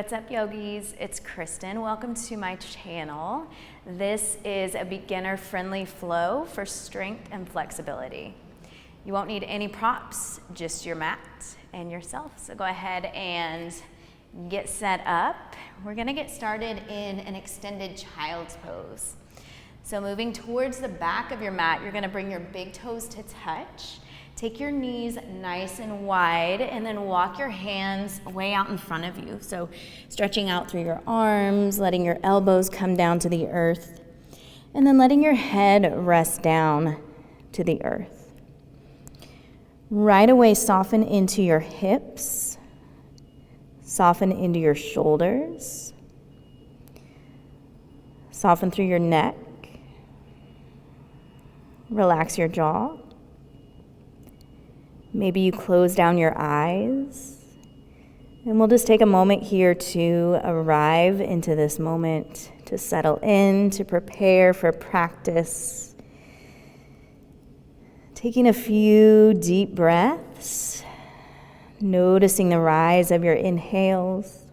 what's up, yogis? It's Kristen. Welcome to my channel. This is a beginner-friendly flow for strength and flexibility. You won't need any props, just your mat and yourself. So go ahead and get set up. We're gonna get started in an extended child's pose. So moving towards the back of your mat, you're gonna bring your big toes to touch. Take your knees nice and wide and then walk your hands way out in front of you. So stretching out through your arms, letting your elbows come down to the earth, and then letting your head rest down to the earth. Right away, soften into your hips, soften into your shoulders, soften through your neck, relax your jaw. Maybe you close down your eyes, and we'll just take a moment here to arrive into this moment, to settle in, to prepare for practice. Taking a few deep breaths, noticing the rise of your inhales,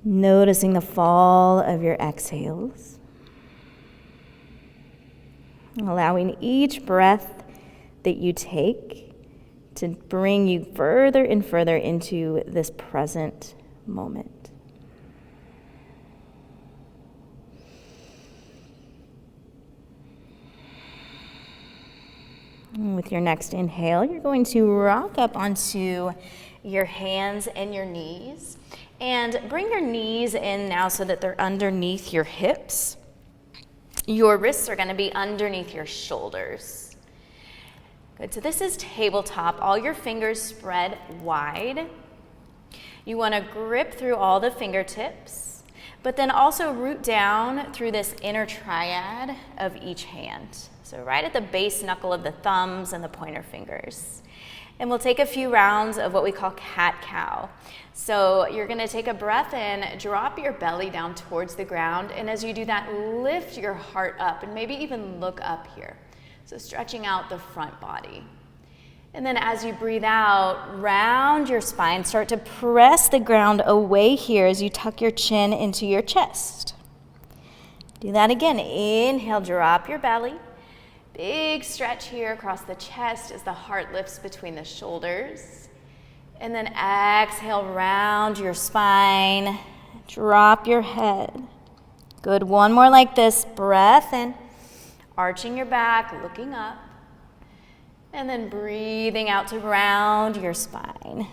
noticing the fall of your exhales, allowing each breath that you take to bring you further and further into this present moment. And with your next inhale, you're going to rock up onto your hands and your knees, and bring your knees in now so that they're underneath your hips. Your wrists are going to be underneath your shoulders. Good, so this is tabletop. All your fingers spread wide. You want to grip through all the fingertips, but then also root down through this inner triad of each hand. So right at the base knuckle of the thumbs and the pointer fingers. And we'll take a few rounds of what we call cat-cow. So you're going to take a breath in, drop your belly down towards the ground, and as you do that, lift your heart up and maybe even look up here. So stretching out the front body. And then as you breathe out, round your spine, start to press the ground away here as you tuck your chin into your chest. Do that again. Inhale, drop your belly. Big stretch here across the chest as the heart lifts between the shoulders. And then exhale, round your spine, drop your head. Good, one more like this, breath in. Arching your back, looking up, and then breathing out to round your spine.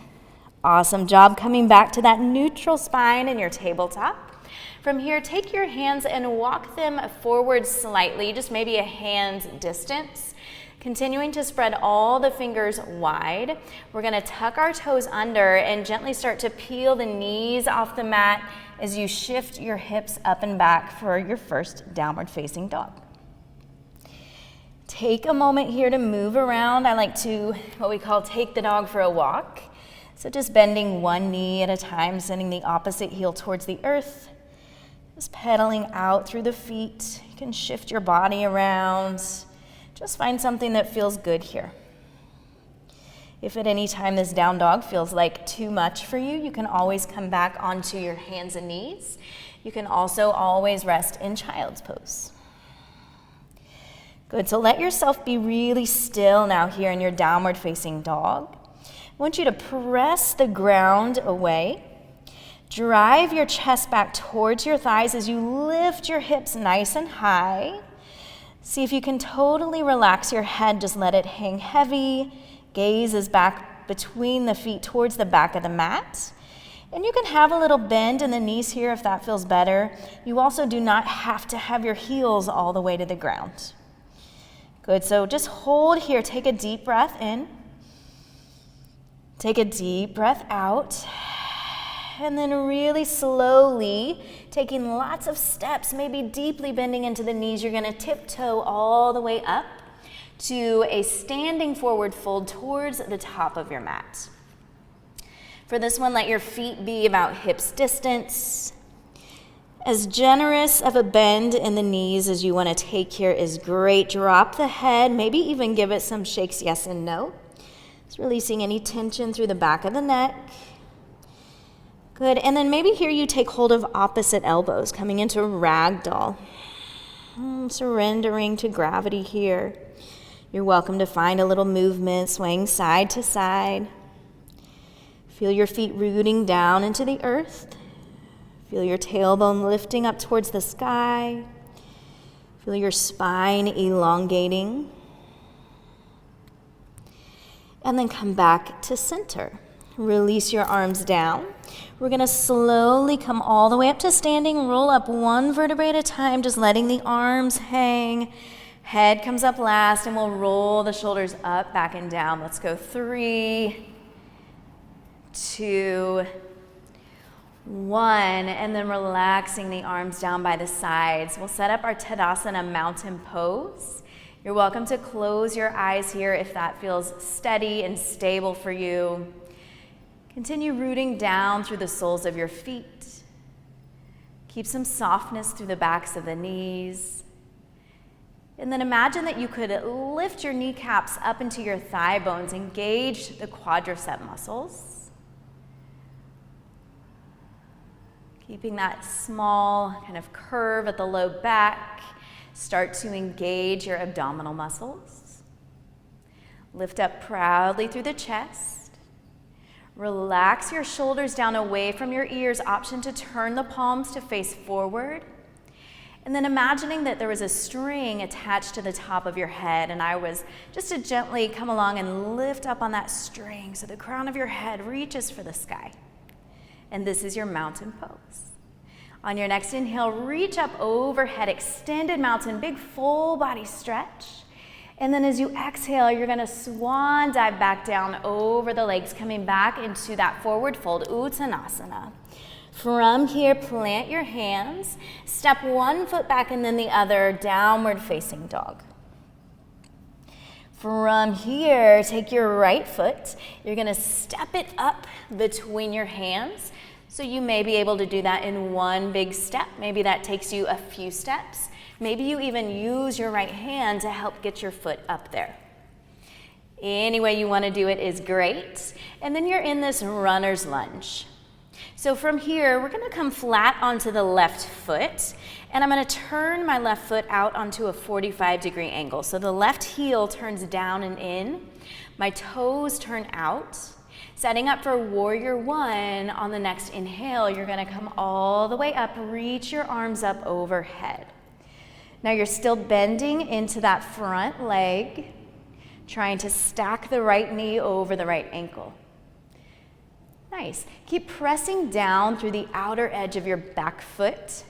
Awesome job coming back to that neutral spine in your tabletop. From here, take your hands and walk them forward slightly, just maybe a hand's distance. Continuing to spread all the fingers wide. We're going to tuck our toes under and gently start to peel the knees off the mat as you shift your hips up and back for your first downward facing dog. Take a moment here to move around. I like to, what we call, take the dog for a walk. So just bending one knee at a time, sending the opposite heel towards the earth. Just pedaling out through the feet. You can shift your body around. Just find something that feels good here. If at any time this down dog feels like too much for you, you can always come back onto your hands and knees. You can also always rest in child's pose. Good, so let yourself be really still now here in your downward facing dog. I want you to press the ground away. Drive your chest back towards your thighs as you lift your hips nice and high. See if you can totally relax your head, just let it hang heavy. Gaze is back between the feet towards the back of the mat. And you can have a little bend in the knees here if that feels better. You also do not have to have your heels all the way to the ground. Good, so just hold here, take a deep breath in, take a deep breath out, and then really slowly, taking lots of steps, maybe deeply bending into the knees, you're gonna tiptoe all the way up to a standing forward fold towards the top of your mat. For this one, let your feet be about hips distance. As generous of a bend in the knees as you want to take here is great. Drop the head, maybe even give it some shakes, yes and no. Just releasing any tension through the back of the neck. Good, and then maybe here you take hold of opposite elbows, coming into ragdoll. Surrendering to gravity here. You're welcome to find a little movement, swaying side to side. Feel your feet rooting down into the earth. Feel your tailbone lifting up towards the sky. Feel your spine elongating. And then come back to center. Release your arms down. We're going to slowly come all the way up to standing. Roll up one vertebrae at a time, just letting the arms hang. Head comes up last, and we'll roll the shoulders up, back, and down. Let's go 3, 2, 1, and then relaxing the arms down by the sides. We'll set up our Tadasana mountain pose. You're welcome to close your eyes here if that feels steady and stable for you. Continue rooting down through the soles of your feet. Keep some softness through the backs of the knees. And then imagine that you could lift your kneecaps up into your thigh bones, engage the quadricep muscles. Keeping that small kind of curve at the low back, start to engage your abdominal muscles. Lift up proudly through the chest. Relax your shoulders down away from your ears, option to turn the palms to face forward. And then imagining that there was a string attached to the top of your head, and I was just to gently come along and lift up on that string so the crown of your head reaches for the sky. And this is your mountain pose. On your next inhale, reach up overhead, extended mountain, big full body stretch. And then as you exhale, you're gonna swan dive back down over the legs, coming back into that forward fold, Uttanasana. From here, plant your hands, step one foot back and then the other, downward facing dog. From here, take your right foot. You're gonna step it up between your hands. So you may be able to do that in one big step. Maybe that takes you a few steps. Maybe you even use your right hand to help get your foot up there. Any way you wanna do it is great. And then you're in this runner's lunge. So from here, we're gonna come flat onto the left foot, and I'm gonna turn my left foot out onto a 45-degree angle. So the left heel turns down and in, my toes turn out. Setting up for warrior one, on the next inhale, you're gonna come all the way up, reach your arms up overhead. Now you're still bending into that front leg, trying to stack the right knee over the right ankle. Nice. Keep pressing down through the outer edge of your back foot,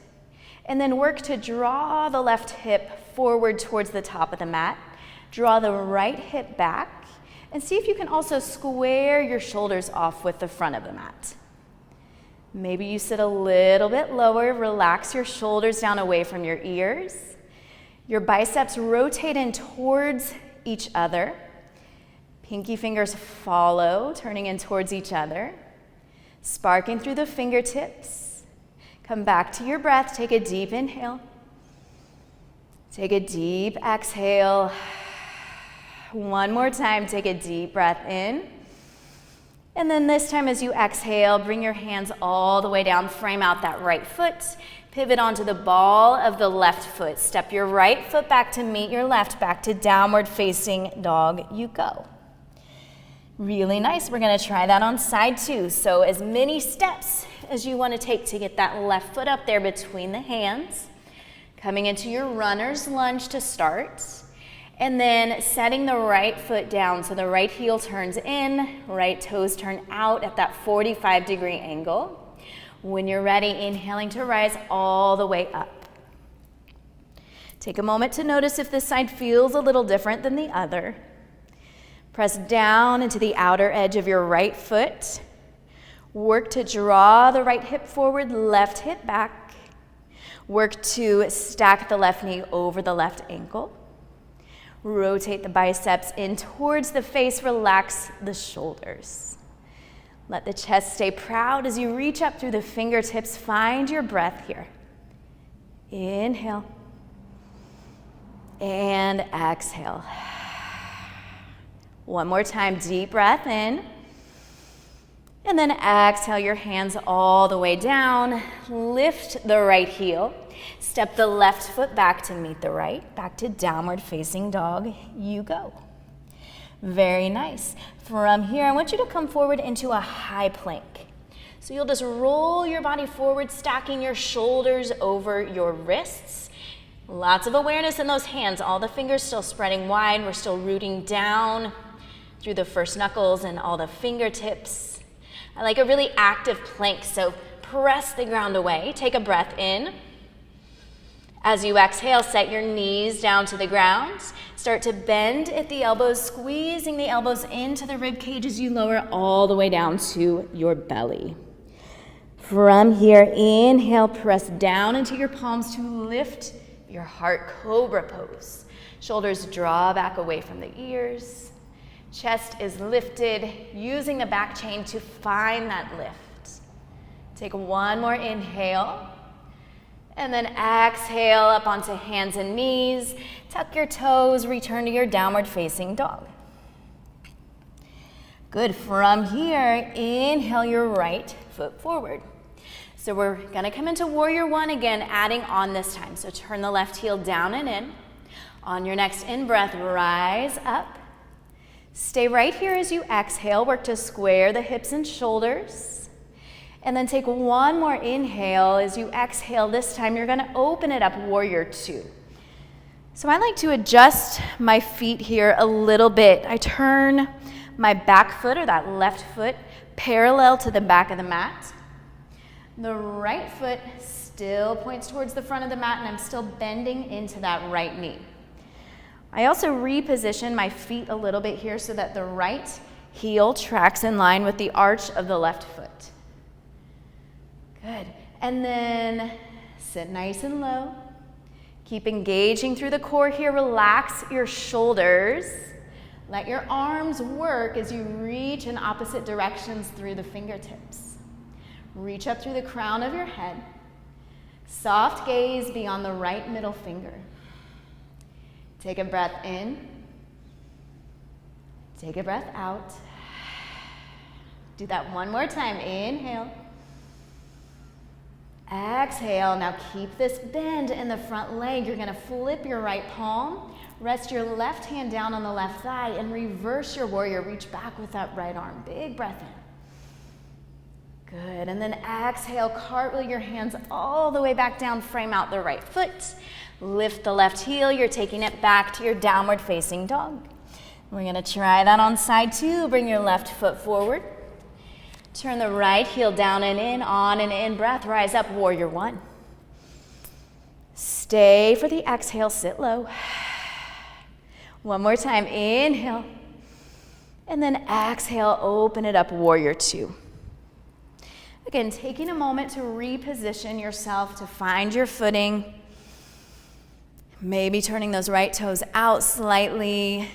and then work to draw the left hip forward towards the top of the mat. Draw the right hip back, and see if you can also square your shoulders off with the front of the mat. Maybe you sit a little bit lower, relax your shoulders down away from your ears. Your biceps rotate in towards each other. Pinky fingers follow, turning in towards each other. Sparking through the fingertips. Come back to your breath. Take a deep inhale. Take a deep exhale. One more time. Take a deep breath in. And then this time as you exhale, bring your hands all the way down. Frame out that right foot. Pivot onto the ball of the left foot. Step your right foot back to meet your left, back to downward facing dog you go. Really nice. We're gonna try that on side two. So as many steps as you wanna take to get that left foot up there between the hands. Coming into your runner's lunge to start. And then setting the right foot down so the right heel turns in, right toes turn out at that 45-degree angle. When you're ready, inhaling to rise all the way up. Take a moment to notice if this side feels a little different than the other. Press down into the outer edge of your right foot. Work to draw the right hip forward, left hip back. Work to stack the left knee over the left ankle. Rotate the biceps in towards the face, relax the shoulders. Let the chest stay proud as you reach up through the fingertips. Find your breath here. Inhale. And exhale. One more time, deep breath in. And then exhale your hands all the way down. Lift the right heel. Step the left foot back to meet the right. Back to downward facing dog. You go. Very nice. From here, I want you to come forward into a high plank. So you'll just roll your body forward, stacking your shoulders over your wrists. Lots of awareness in those hands. All the fingers still spreading wide. We're still rooting down through the first knuckles and all the fingertips. I like a really active plank, so press the ground away. Take a breath in. As you exhale, set your knees down to the ground. Start to bend at the elbows, squeezing the elbows into the rib cage as you lower all the way down to your belly. From here, inhale, press down into your palms to lift your heart, cobra pose. Shoulders draw back away from the ears. Chest is lifted, using the back chain to find that lift. Take one more inhale. And then exhale up onto hands and knees. Tuck your toes, return to your downward facing dog. Good. From here, inhale your right foot forward. So we're gonna come into warrior one again, adding on this time. So turn the left heel down and in. On your next in-breath, rise up. Stay right here as you exhale. Work to square the hips and shoulders. And then take one more inhale. As you exhale this time, you're gonna open it up, warrior two. So I like to adjust my feet here a little bit. I turn my back foot, or that left foot, parallel to the back of the mat. The right foot still points towards the front of the mat, and I'm still bending into that right knee. I also reposition my feet a little bit here so that the right heel tracks in line with the arch of the left foot. Good. And then sit nice and low. Keep engaging through the core here. Relax your shoulders. Let your arms work as you reach in opposite directions through the fingertips. Reach up through the crown of your head. Soft gaze beyond the right middle finger. Take a breath in. Take a breath out. Do that one more time. Inhale. Exhale. Now keep this bend in the front leg. You're going to flip your right palm. Rest your left hand down on the left thigh and reverse your warrior. Reach back with that right arm. Big breath in. Good. And then exhale. Cartwheel your hands all the way back down. Frame out the right foot. Lift the left heel. You're taking it back to your downward facing dog. We're going to try that on side two. Bring your left foot forward. Turn the right heel down and in, on and in breath. Rise up, warrior one. Stay for the exhale, sit low. One more time, inhale. And then exhale, open it up, warrior two. Again, taking a moment to reposition yourself, to find your footing. Maybe turning those right toes out slightly.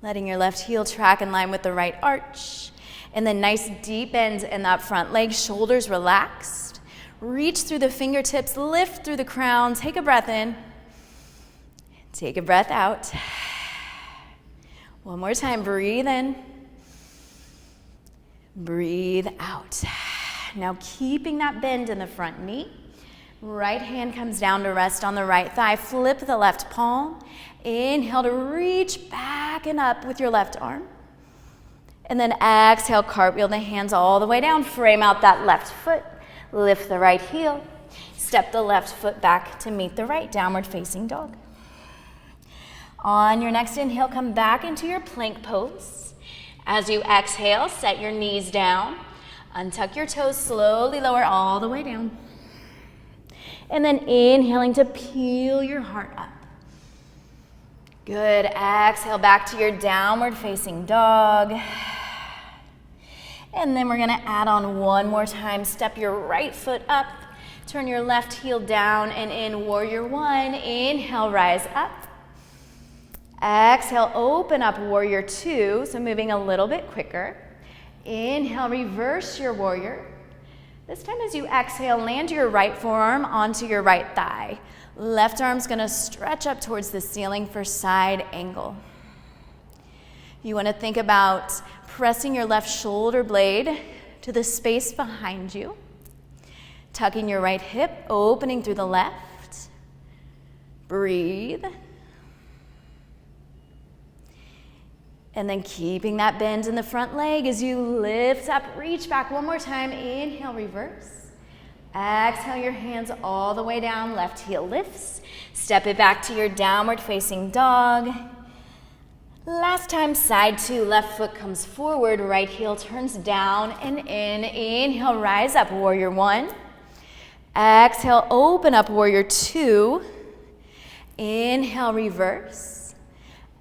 Letting your left heel track in line with the right arch. And then nice deep bend in that front leg, shoulders relaxed. Reach through the fingertips, lift through the crown. Take a breath in. Take a breath out. One more time, breathe in. Breathe out. Now keeping that bend in the front knee. Right hand comes down to rest on the right thigh. Flip the left palm. Inhale to reach back and up with your left arm. And then exhale, cartwheel the hands all the way down. Frame out that left foot. Lift the right heel. Step the left foot back to meet the right, downward facing dog. On your next inhale, come back into your plank pose. As you exhale, set your knees down. Untuck your toes, slowly lower all the way down. And then inhaling to peel your heart up. Good. Exhale back to your downward facing dog. And then we're going to add on one more time. Step your right foot up. Turn your left heel down and in, warrior one. Inhale, rise up. Exhale, open up, warrior two. So moving a little bit quicker. Inhale, reverse your warrior. This time as you exhale, land your right forearm onto your right thigh. Left arm's going to stretch up towards the ceiling for side angle. You want to think about Pressing your left shoulder blade to the space behind you. Tucking your right hip, opening through the left. Breathe. And then keeping that bend in the front leg as you lift up, reach back one more time. Inhale, reverse. Exhale your hands all the way down, left heel lifts. Step it back to your downward facing dog. Last time, side 2, left foot comes forward, right heel turns down and in. Inhale, rise up, warrior 1. Exhale, open up, warrior 2. Inhale, reverse.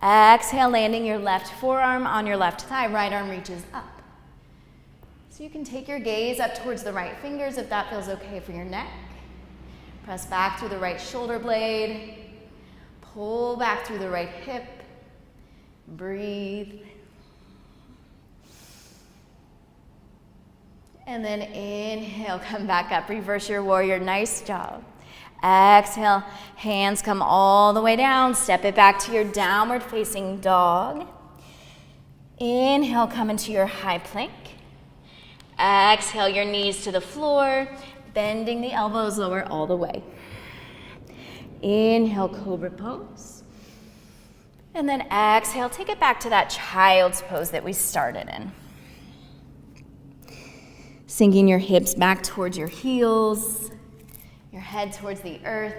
Exhale, landing your left forearm on your left thigh, right arm reaches up. So you can take your gaze up towards the right fingers if that feels okay for your neck. Press back through the right shoulder blade. Pull back through the right hip. Breathe. And then inhale, come back up, reverse your warrior, nice job. Exhale, hands come all the way down, step it back to your downward facing dog. Inhale, come into your high plank. Exhale, your knees to the floor, bending the elbows lower all the way. Inhale, cobra pose. And then exhale, take it back to that child's pose that we started in. Sinking your hips back towards your heels, your head towards the earth.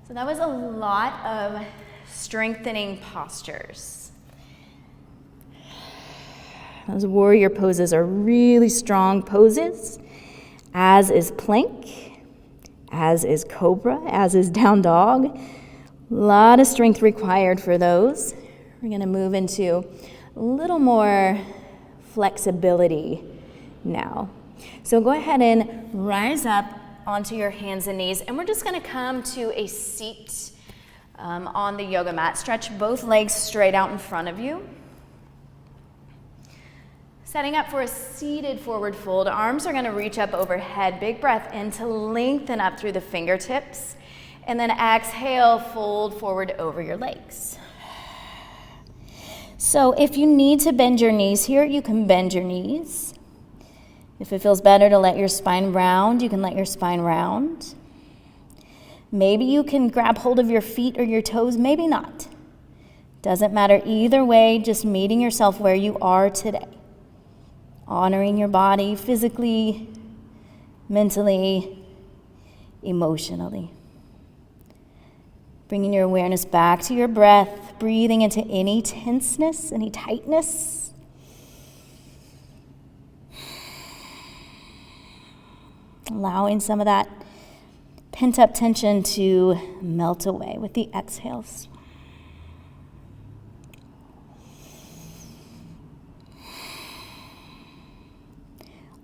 So that was a lot of strengthening postures. Those warrior poses are really strong poses, as is plank, as is cobra, as is down dog. A lot of strength required for those. We're going to move into a little more flexibility now. So go ahead and rise up onto your hands and knees, and we're just going to come to a seat on the yoga mat. Stretch both legs straight out in front of you. Setting up for a seated forward fold. Arms are going to reach up overhead. Big breath in to lengthen up through the fingertips. And then exhale, fold forward over your legs. So if you need to bend your knees here, you can bend your knees. If it feels better to let your spine round, you can let your spine round. Maybe you can grab hold of your feet or your toes, maybe not. Doesn't matter either way, just meeting yourself where you are today. Honoring your body physically, mentally, emotionally. Bringing your awareness back to your breath, breathing into any tenseness, any tightness. Allowing some of that pent-up tension to melt away with the exhales.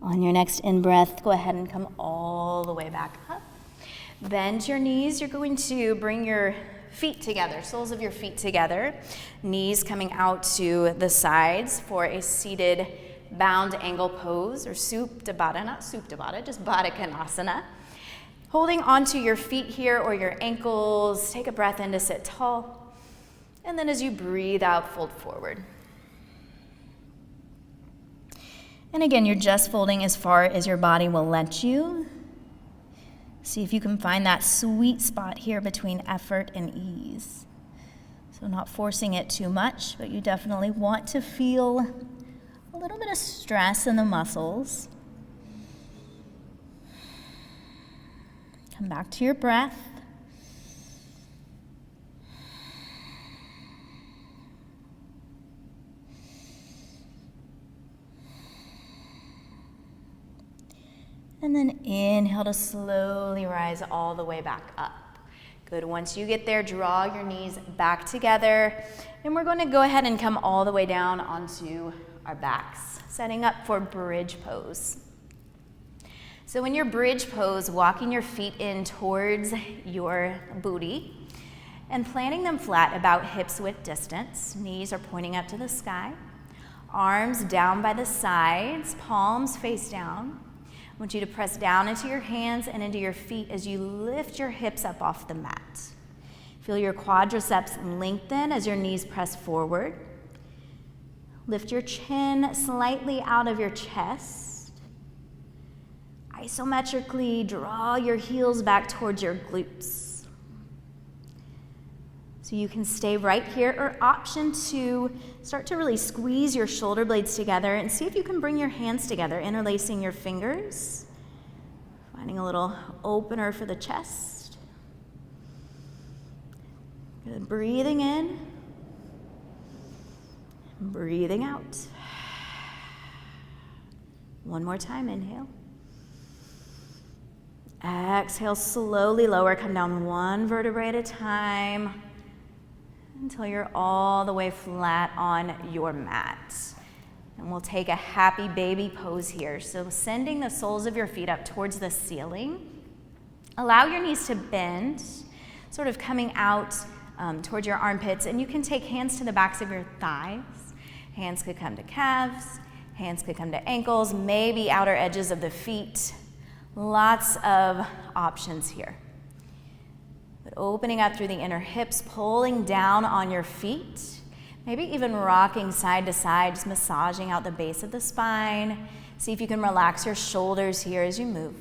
On your next in-breath, go ahead and come all the way back up. Bend your knees. You're going to bring your feet together, soles of your feet together, knees coming out to the sides for a seated bound angle pose, or Supta Baddha, not Supta Baddha, just Baddha Konasana. Holding onto your feet here or your ankles, take a breath in to sit tall. And then as you breathe out, fold forward. And again, you're just folding as far as your body will let you. See if you can find that sweet spot here between effort and ease. So not forcing it too much, but you definitely want to feel a little bit of stress in the muscles. Come back to your breath. And then inhale to slowly rise all the way back up. Good. Once you get there, draw your knees back together. And we're going to go ahead and come all the way down onto our backs, setting up for bridge pose. So in your bridge pose, walking your feet in towards your booty and planting them flat about hips width distance. Knees are pointing up to the sky. Arms down by the sides, palms face down. I want you to press down into your hands and into your feet as you lift your hips up off the mat. Feel your quadriceps lengthen as your knees press forward. Lift your chin slightly out of your chest. Isometrically draw your heels back towards your glutes. So you can stay right here, or option two, start to really squeeze your shoulder blades together and see if you can bring your hands together, interlacing your fingers, finding a little opener for the chest. Good, breathing in, breathing out. One more time, inhale. Exhale, slowly lower, come down one vertebrae at a time until you're all the way flat on your mat. And we'll take a happy baby pose here. So sending the soles of your feet up towards the ceiling. Allow your knees to bend, sort of coming out towards your armpits, and you can take hands to the backs of your thighs. Hands could come to calves, hands could come to ankles, maybe outer edges of the feet. Lots of options here. But opening up through the inner hips, pulling down on your feet, maybe even rocking side to side, just massaging out the base of the spine. See if you can relax your shoulders here as you move.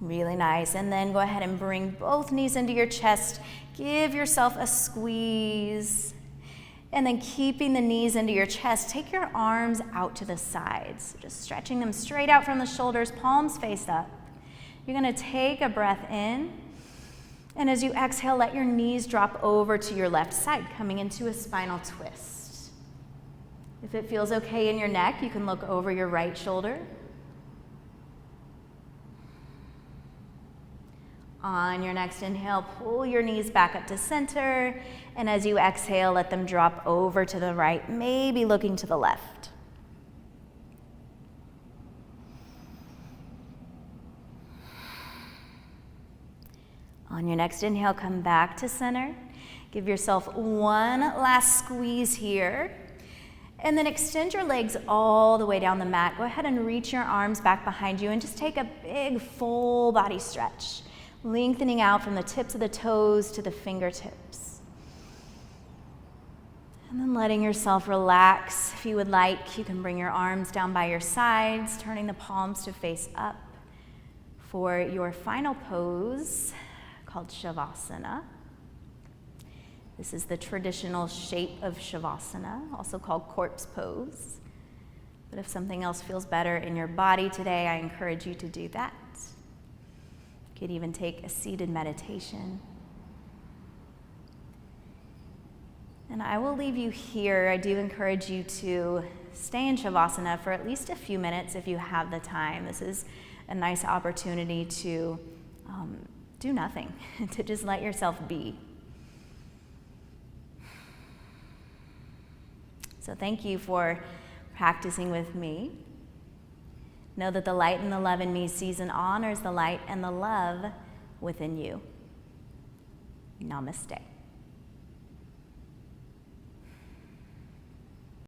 Really nice. And then go ahead and bring both knees into your chest. Give yourself a squeeze. And then keeping the knees into your chest, take your arms out to the sides. Just stretching them straight out from the shoulders, palms face up. You're going to take a breath in. And as you exhale, let your knees drop over to your left side, coming into a spinal twist. If it feels okay in your neck, you can look over your right shoulder. On your next inhale, pull your knees back up to center, and as you exhale, let them drop over to the right, maybe looking to the left. On your next inhale, come back to center. Give yourself one last squeeze here, and then extend your legs all the way down the mat. Go ahead and reach your arms back behind you and just take a big full body stretch. Lengthening out from the tips of the toes to the fingertips. And then letting yourself relax. If you would like, you can bring your arms down by your sides, turning the palms to face up for your final pose called Shavasana. This is the traditional shape of Shavasana, also called corpse pose. But if something else feels better in your body today, I encourage you to do that. You could even take a seated meditation. And I will leave you here. I do encourage you to stay in Shavasana for at least a few minutes if you have the time. This is a nice opportunity to do nothing, to just let yourself be. So thank you for practicing with me. Know that the light and the love in me sees and honors the light and the love within you. Namaste.